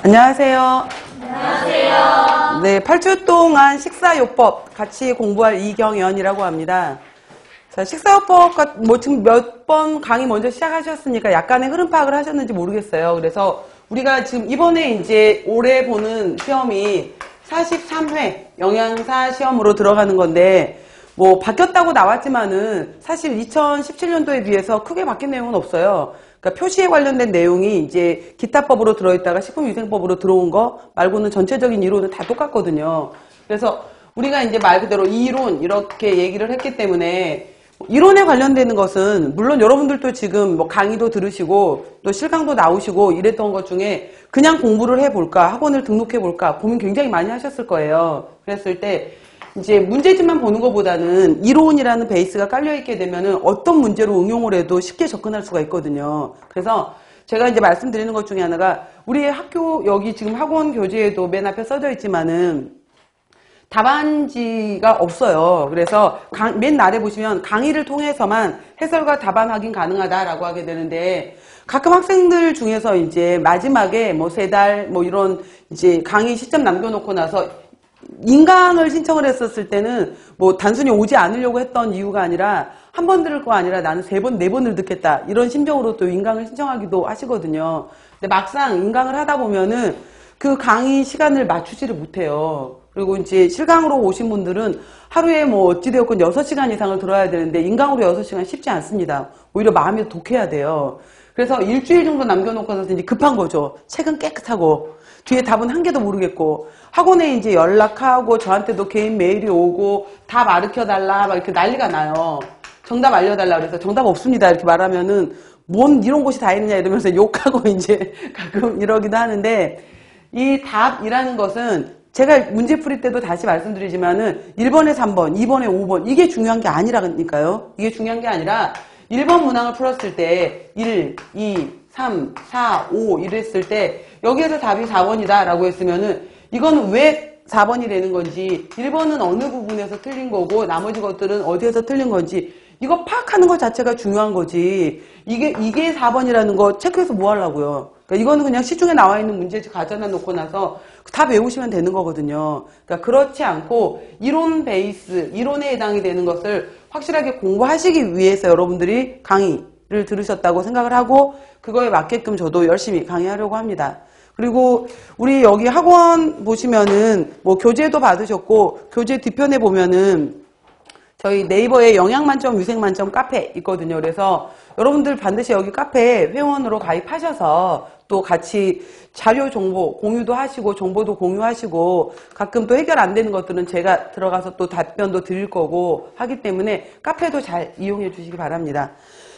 안녕하세요. 안녕하세요. 네, 8주 동안 식사요법 같이 공부할 이경연이라고 합니다. 자, 식사요법, 지금 몇 번 강의 먼저 시작하셨으니까 약간의 흐름 파악을 하셨는지 모르겠어요. 그래서 우리가 지금 이번에 이제 올해 보는 시험이 43회 영양사 시험으로 들어가는 건데, 바뀌었다고 나왔지만은 사실 2017년도에 비해서 크게 바뀐 내용은 없어요. 그러니까 표시에 관련된 내용이 이제 기타법으로 들어있다가 식품위생법으로 들어온 거 말고는 전체적인 이론은 다 똑같거든요. 그래서 우리가 이제 말 그대로 이론 이렇게 얘기를 했기 때문에 이론에 관련되는 것은 물론 여러분들도 지금 강의도 들으시고 또 실강도 나오시고 이랬던 것 중에 그냥 공부를 해볼까 학원을 등록해볼까 고민 굉장히 많이 하셨을 거예요. 그랬을 때 이제 문제집만 보는 것보다는 이론이라는 베이스가 깔려있게 되면은 어떤 문제로 응용을 해도 쉽게 접근할 수가 있거든요. 그래서 제가 이제 말씀드리는 것 중에 하나가 우리 학교 여기 지금 학원 교재에도 맨 앞에 써져 있지만은 답안지가 없어요. 그래서 맨 아래 보시면 강의를 통해서만 해설과 답안 확인 가능하다라고 하게 되는데 가끔 학생들 중에서 이제 마지막에 3달 이런 이제 강의 시점 남겨놓고 나서 인강을 신청을 했었을 때는 단순히 오지 않으려고 했던 이유가 아니라 한 번 들을 거 아니라 나는 3번, 4번을 듣겠다. 이런 심정으로 또 인강을 신청하기도 하시거든요. 근데 막상 인강을 하다 보면은 그 강의 시간을 맞추지를 못해요. 그리고 이제 실강으로 오신 분들은 하루에 어찌되었건 6시간 이상을 들어야 되는데 인강으로 6시간 쉽지 않습니다. 오히려 마음이 독해야 돼요. 그래서 일주일 정도 남겨놓고서 이제 급한 거죠. 책은 깨끗하고 뒤에 답은 한 개도 모르겠고 학원에 이제 연락하고 저한테도 개인 메일이 오고 답 가르쳐달라 막 이렇게 난리가 나요. 정답 알려달라 그래서 정답 없습니다 이렇게 말하면은 뭔 이런 곳이 다 있느냐 이러면서 욕하고 이제 가끔 이러기도 하는데 이 답이라는 것은 제가 문제 풀이 때도 다시 말씀드리지만은 1번에 3번, 2번에 5번 이게 중요한 게 아니라니까요. 이게 중요한 게 아니라 1번 문항을 풀었을 때 1, 2, 3, 4, 5 이랬을 때 여기에서 답이 4번이다 라고 했으면은 이거는 왜 4번이 되는 건지 1번은 어느 부분에서 틀린 거고 나머지 것들은 어디에서 틀린 건지 이거 파악하는 것 자체가 중요한 거지 이게 4번이라는 거 체크해서 뭐 하려고요. 그러니까 이거는 그냥 시중에 나와 있는 문제집 가져다 놓고 나서 다 외우시면 되는 거거든요. 그러니까 그렇지 않고 이론 베이스, 이론에 해당이 되는 것을 확실하게 공부하시기 위해서 여러분들이 강의를 들으셨다고 생각을 하고 그거에 맞게끔 저도 열심히 강의하려고 합니다. 그리고 우리 여기 학원 보시면은 교재도 받으셨고 교재 뒤편에 보면은 저희 네이버에 영양만점, 위생만점 카페 있거든요. 그래서 여러분들 반드시 여기 카페에 회원으로 가입하셔서 또 같이 자료 정보 공유도 하시고 정보도 공유하시고 가끔 또 해결 안 되는 것들은 제가 들어가서 또 답변도 드릴 거고 하기 때문에 카페도 잘 이용해 주시기 바랍니다.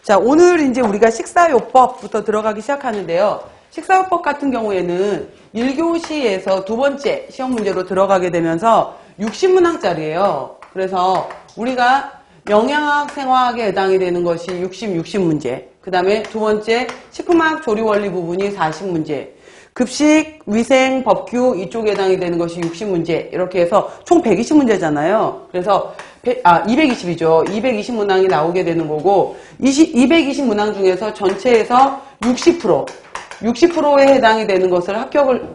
자, 오늘 이제 우리가 식사요법부터 들어가기 시작하는데요. 식사요법 같은 경우에는 1교시에서 두 번째 시험 문제로 들어가게 되면서 60문항짜리예요. 그래서 우리가 영양학, 생화학에 해당이 되는 것이 60문제. 그 다음에 두 번째 식품학 조리원리 부분이 40문제. 급식, 위생, 법규 이쪽에 해당이 되는 것이 60문제. 이렇게 해서 총 120문제잖아요. 그래서 220이죠. 220문항이 나오게 되는 거고 220문항 중에서 전체에서 60%에 해당이 되는 것을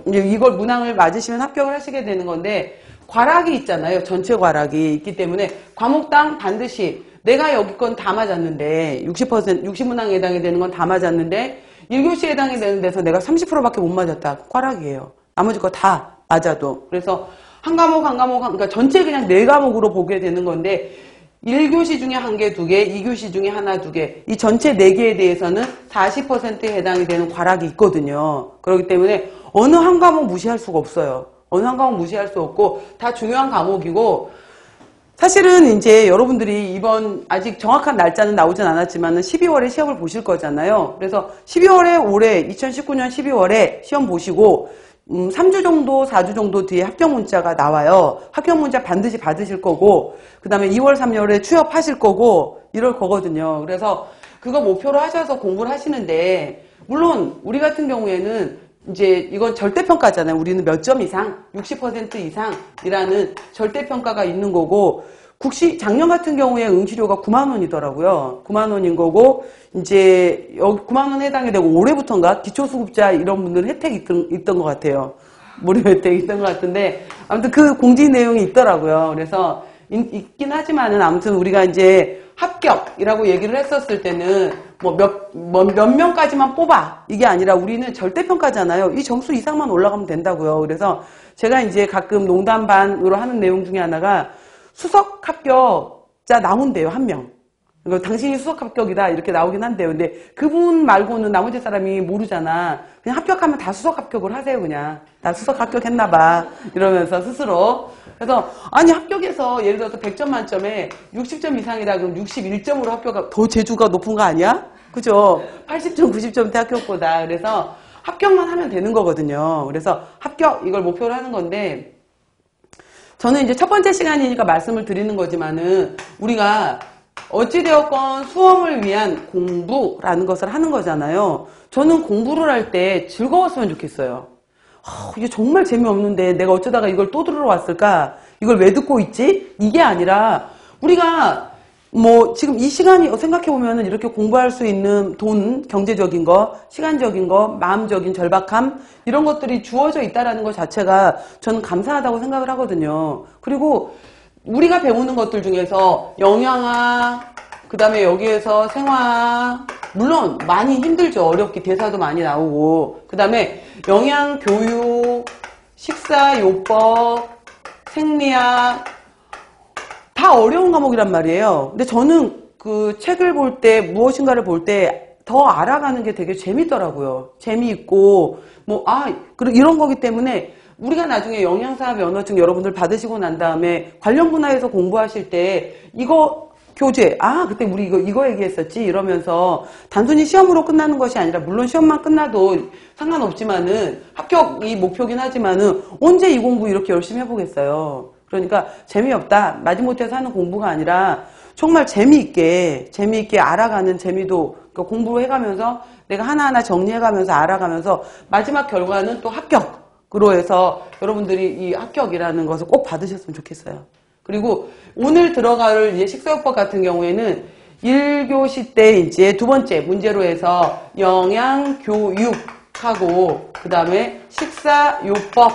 이걸 문항을 맞으시면 합격을 하시게 되는 건데 과락이 있잖아요. 전체 과락이 있기 때문에 과목당 반드시 내가 여기 건 다 맞았는데 60문항에 해당이 되는 건 다 맞았는데 1교시에 해당이 되는 데서 내가 30%밖에 못 맞았다. 과락이에요. 나머지 거 다 맞아도. 그래서 한 과목 그러니까 전체 그냥 4과목으로 보게 되는 건데 1교시 중에 1개, 2개, 2교시 중에 1, 2개 이 전체 4개에 대해서는 40%에 해당이 되는 과락이 있거든요. 그렇기 때문에 어느 한 과목 무시할 수가 없어요. 어느 한 과목 무시할 수 없고 다 중요한 과목이고 사실은 이제 여러분들이 이번 아직 정확한 날짜는 나오진 않았지만 12월에 시험을 보실 거잖아요. 그래서 12월에 올해 2019년 12월에 시험 보시고 3주 정도 4주 정도 뒤에 합격 문자가 나와요. 합격 문자 반드시 받으실 거고 그 다음에 2월 3월에 취업하실 거고 이럴 거거든요. 그래서 그거 목표로 하셔서 공부를 하시는데 물론 우리 같은 경우에는 이제 이건 절대평가잖아요. 우리는 몇 점 이상, 60% 이상이라는 절대평가가 있는 거고 작년 같은 경우에 응시료가 9만 원이더라고요. 9만 원인 거고, 이제, 여기 9만 원 해당이 되고, 올해부터인가? 기초수급자 이런 분들은 혜택이 있던 것 같아요. 무료 혜택이 있던 것 같은데, 아무튼 그 공지 내용이 있더라고요. 그래서, 있긴 하지만은, 아무튼 우리가 이제 합격이라고 얘기를 했었을 때는, 몇 명까지만 뽑아. 이게 아니라 우리는 절대평가잖아요. 이 점수 이상만 올라가면 된다고요. 그래서 제가 이제 가끔 농담 반으로 하는 내용 중에 하나가, 수석 합격자 나온대요, 한 명. 당신이 수석 합격이다, 이렇게 나오긴 한데요. 근데 그분 말고는 나머지 사람이 모르잖아. 그냥 합격하면 다 수석 합격을 하세요, 그냥. 나 수석 합격했나봐. 이러면서 스스로. 그래서, 아니, 합격해서 예를 들어서 100점 만점에 60점 이상이다, 그럼 61점으로 합격하고, 더 재주가 높은 거 아니야? 그죠? 80점, 90점대 합격보다. 그래서 합격만 하면 되는 거거든요. 그래서 합격, 이걸 목표로 하는 건데, 저는 이제 첫 번째 시간이니까 말씀을 드리는 거지만은 우리가 어찌되었건 수험을 위한 공부라는 것을 하는 거잖아요. 저는 공부를 할 때 즐거웠으면 좋겠어요. 이게 정말 재미없는데 내가 어쩌다가 이걸 또 들으러 왔을까? 이걸 왜 듣고 있지? 이게 아니라 우리가 지금 이 시간이 생각해보면은 이렇게 공부할 수 있는 돈, 경제적인 거, 시간적인 거, 마음적인 절박함, 이런 것들이 주어져 있다라는 것 자체가 저는 감사하다고 생각을 하거든요. 그리고 우리가 배우는 것들 중에서 영양학, 그 다음에 여기에서 생화, 물론 많이 힘들죠. 어렵게 대사도 많이 나오고. 그 다음에 영양교육, 식사요법, 생리학, 다 어려운 과목이란 말이에요. 근데 저는 그 책을 볼 때, 무엇인가를 볼 때 더 알아가는 게 되게 재밌더라고요. 재미있고, 그리고 이런 거기 때문에 우리가 나중에 영양사 면허증 여러분들 받으시고 난 다음에 관련 분야에서 공부하실 때 이거 교재, 그때 우리 이거 얘기했었지 이러면서 단순히 시험으로 끝나는 것이 아니라 물론 시험만 끝나도 상관없지만은 합격이 목표긴 하지만은 언제 이 공부 이렇게 열심히 해보겠어요. 그러니까 재미없다, 마지못해서 하는 공부가 아니라 정말 재미있게 알아가는 재미도, 그러니까 공부를 해가면서 내가 하나하나 정리해가면서 알아가면서 마지막 결과는 또 합격으로 해서 여러분들이 이 합격이라는 것을 꼭 받으셨으면 좋겠어요. 그리고 오늘 들어갈 이제 식사요법 같은 경우에는 1교시 때 이제 두 번째 문제로 해서 영양교육하고 그 다음에 식사요법하고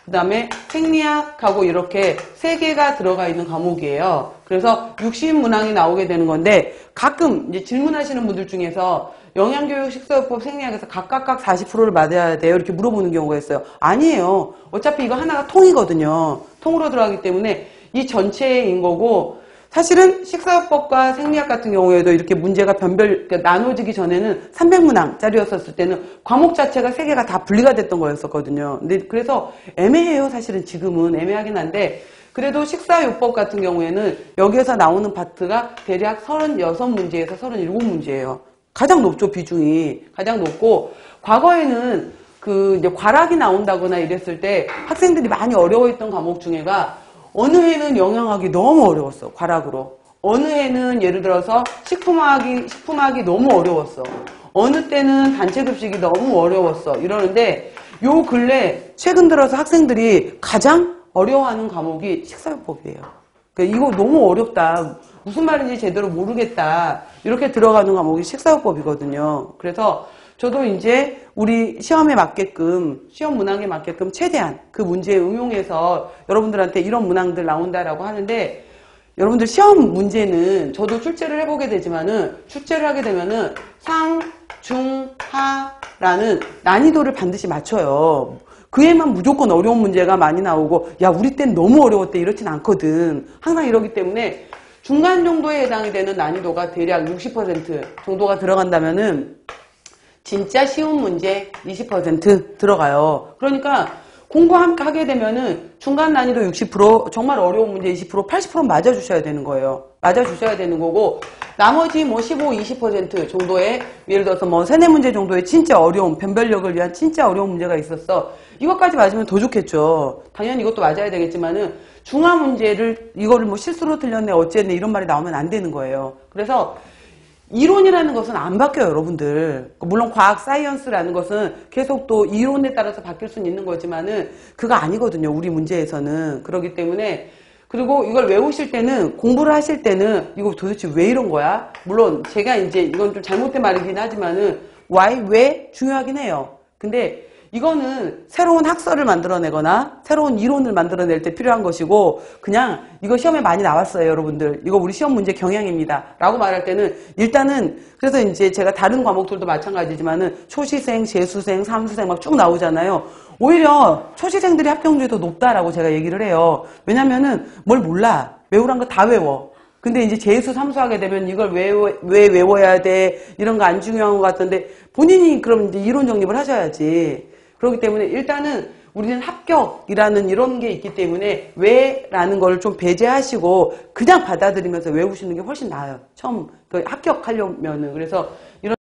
그 다음에 생리학하고 이렇게 세 개가 들어가 있는 과목이에요. 그래서 60문항이 나오게 되는 건데 가끔 이제 질문하시는 분들 중에서 영양교육, 식사요법, 생리학에서 각각 40%를 맞아야 돼요, 이렇게 물어보는 경우가 있어요. 아니에요. 어차피 이거 하나가 통이거든요. 통으로 들어가기 때문에 이 전체인 거고, 사실은 식사요법과 생리학 같은 경우에도 이렇게 문제가 그러니까 나눠지기 전에는 300문항짜리였었을 때는 과목 자체가 3개가 다 분리가 됐던 거였었거든요. 근데 그래서 애매해요. 사실은 지금은 애매하긴 한데, 그래도 식사요법 같은 경우에는 여기에서 나오는 파트가 대략 36문제에서 37문제예요. 가장 높죠, 비중이. 가장 높고, 과거에는 이제 과락이 나온다거나 이랬을 때 학생들이 많이 어려워했던 과목 중에가 어느 해는 영양학이 너무 어려웠어, 과락으로. 어느 해는 예를 들어서 식품학이 너무 어려웠어. 어느 때는 단체급식이 너무 어려웠어. 이러는데 요 근래 최근 들어서 학생들이 가장 어려워하는 과목이 식사요법이에요. 그러니까 이거 너무 어렵다, 무슨 말인지 제대로 모르겠다, 이렇게 들어가는 과목이 식사요법이거든요. 그래서 저도 이제 우리 시험에 맞게끔, 시험 문항에 맞게끔 최대한 그 문제에 응용해서 여러분들한테 이런 문항들 나온다라고 하는데, 여러분들 시험 문제는 저도 출제를 해보게 되지만은, 출제를 하게 되면은 상, 중, 하라는 난이도를 반드시 맞춰요. 그 해만 무조건 어려운 문제가 많이 나오고, 야, 우리 땐 너무 어려웠대, 이렇진 않거든. 항상 이러기 때문에 중간 정도에 해당이 되는 난이도가 대략 60% 정도가 들어간다면은 진짜 쉬운 문제 20% 들어가요. 그러니까 공부하게 되면은 중간 난이도 60%, 정말 어려운 문제 20%, 80% 맞아주셔야 되는 거예요. 맞아주셔야 되는 거고, 나머지 15, 20% 정도의, 예를 들어서 세네 문제 정도의 진짜 어려운, 변별력을 위한 진짜 어려운 문제가 있었어. 이것까지 맞으면 더 좋겠죠. 당연히 이것도 맞아야 되겠지만은, 중화 문제를, 이거를 실수로 틀렸네, 어쨌네, 이런 말이 나오면 안 되는 거예요. 그래서, 이론이라는 것은 안 바뀌어요, 여러분들. 물론 과학, 사이언스라는 것은 계속 또 이론에 따라서 바뀔 수는 있는 거지만은 그거 아니거든요, 우리 문제에서는. 그렇기 때문에 그리고 이걸 외우실 때는, 공부를 하실 때는 이거 도대체 왜 이런 거야? 물론 제가 이제 이건 좀 잘못된 말이긴 하지만은 why, 왜 중요하긴 해요. 근데 이거는 새로운 학설을 만들어내거나 새로운 이론을 만들어낼 때 필요한 것이고, 그냥 이거 시험에 많이 나왔어요, 여러분들. 이거 우리 시험 문제 경향입니다. 라고 말할 때는 일단은, 그래서 이제 제가 다른 과목들도 마찬가지지만은 초시생, 재수생, 삼수생 막 쭉 나오잖아요. 오히려 초시생들이 합격률이 더 높다라고 제가 얘기를 해요. 왜냐면은 뭘 몰라. 외우란 거 다 외워. 근데 이제 재수, 삼수하게 되면 이걸 왜 외워야 돼? 이런 거 안 중요한 것 같던데 본인이 그럼 이제 이론 정립을 하셔야지. 그렇기 때문에 일단은 우리는 합격이라는 이런 게 있기 때문에 왜라는 걸 좀 배제하시고 그냥 받아들이면서 외우시는 게 훨씬 나아요. 처음 합격하려면은. 그래서